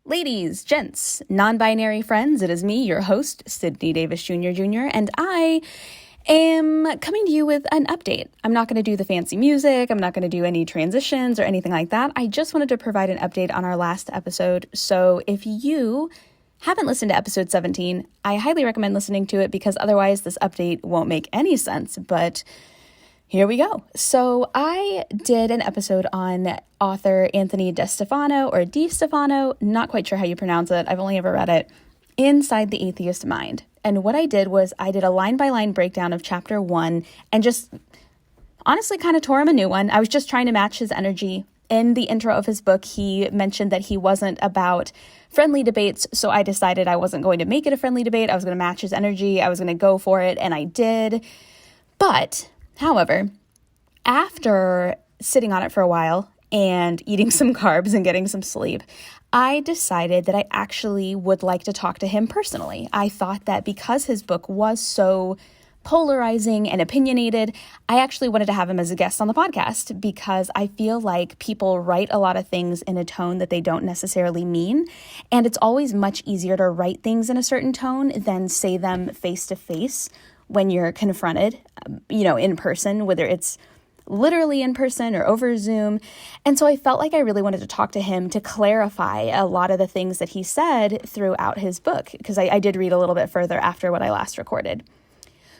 Ladies, gents, non-binary friends, it is me, your host, Sydney Davis Jr., and I am coming to you with an update. I'm not going to do the fancy music. I'm not going to do any transitions or anything like that. I just wanted to provide an update on our last episode. So if you haven't listened to episode 17, I highly recommend listening to it because otherwise this update won't make any sense, but here we go. So I did an episode on author Anthony DeStefano, or DeStefano, not quite sure how you pronounce it. I've only ever read it, Inside the Atheist Mind. And what I did was I did a line-by-line breakdown of chapter 1 and just honestly kind of tore him a new one. I was just trying to match his energy. In the intro of his book, he mentioned that he wasn't about friendly debates, so I decided I wasn't going to make it a friendly debate. I was going to match his energy. I was going to go for it, and I did. However, after sitting on it for a while and eating some carbs and getting some sleep, I decided that I actually would like to talk to him personally. I thought that because his book was so polarizing and opinionated, I actually wanted to have him as a guest on the podcast because I feel like people write a lot of things in a tone that they don't necessarily mean. And it's always much easier to write things in a certain tone than say them face to face when you're confronted, in person, whether it's literally in person or over Zoom. And so I felt like I really wanted to talk to him to clarify a lot of the things that he said throughout his book, because I did read a little bit further after what I last recorded.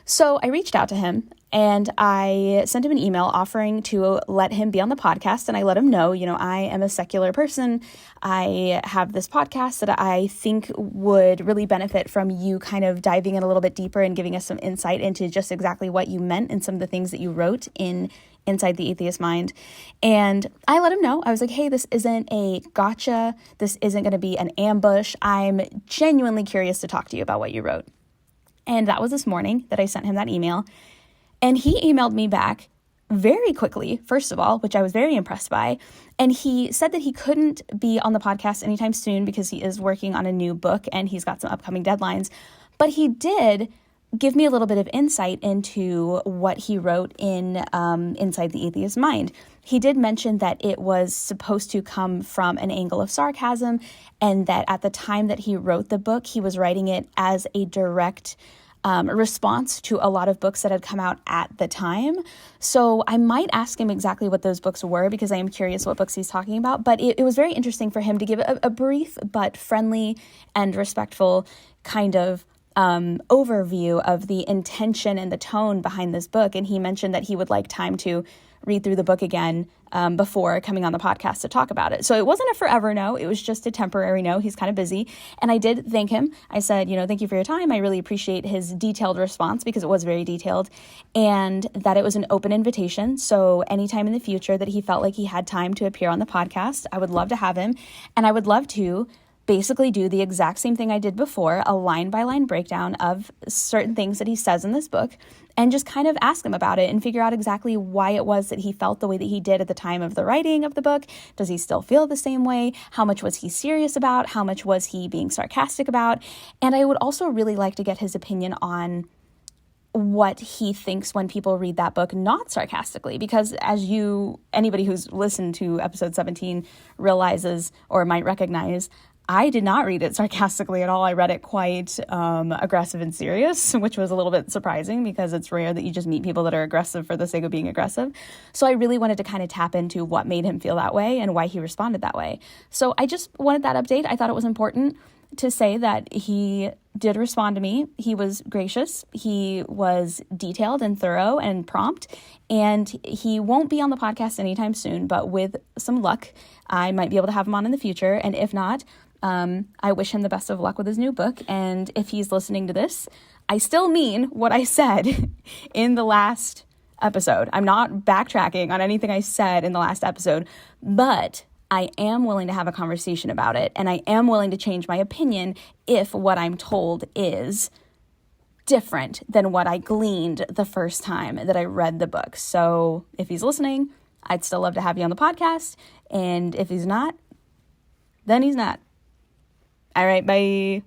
So I reached out to him and I sent him an email offering to let him be on the podcast. And I let him know, I am a secular person. I have this podcast that I think would really benefit from you kind of diving in a little bit deeper and giving us some insight into just exactly what you meant and some of the things that you wrote in Inside the Atheist Mind. And I let him know. I was like, hey, this isn't a gotcha. This isn't going to be an ambush. I'm genuinely curious to talk to you about what you wrote. And that was this morning that I sent him that email. And he emailed me back very quickly, first of all, which I was very impressed by. And he said that he couldn't be on the podcast anytime soon because he is working on a new book and he's got some upcoming deadlines. But he did give me a little bit of insight into what he wrote in Inside the Atheist Mind. He did mention that it was supposed to come from an angle of sarcasm, and that at the time that he wrote the book, he was writing it as a direct response to a lot of books that had come out at the time. So I might ask him exactly what those books were because I am curious what books he's talking about. But it was very interesting for him to give a brief but friendly and respectful kind of overview of the intention and the tone behind this book. And he mentioned that he would like time to read through the book again before coming on the podcast to talk about it. So it wasn't a forever no. It was just a temporary no. He's kind of busy. And I did thank him. I said, thank you for your time. I really appreciate his detailed response because it was very detailed, and that it was an open invitation. So anytime in the future that he felt like he had time to appear on the podcast, I would love to have him. And I would love to basically do the exact same thing I did before, a line-by-line breakdown of certain things that he says in this book, and just kind of ask him about it and figure out exactly why it was that he felt the way that he did at the time of the writing of the book. Does he still feel the same way? How much was he serious about? How much was he being sarcastic about? And I would also really like to get his opinion on what he thinks when people read that book not sarcastically, because anybody who's listened to episode 17 realizes or might recognize, I did not read it sarcastically at all. I read it quite aggressive and serious, which was a little bit surprising because it's rare that you just meet people that are aggressive for the sake of being aggressive. So I really wanted to kind of tap into what made him feel that way and why he responded that way. So I just wanted that update. I thought it was important to say that he did respond to me. He was gracious. He was detailed and thorough and prompt, and he won't be on the podcast anytime soon, but with some luck, I might be able to have him on in the future. And if not, I wish him the best of luck with his new book. And if he's listening to this, I still mean what I said in the last episode. I'm not backtracking on anything I said in the last episode, but I am willing to have a conversation about it, and I am willing to change my opinion if what I'm told is different than what I gleaned the first time that I read the book. So if he's listening, I'd still love to have you on the podcast, and if he's not, then he's not. All right, bye.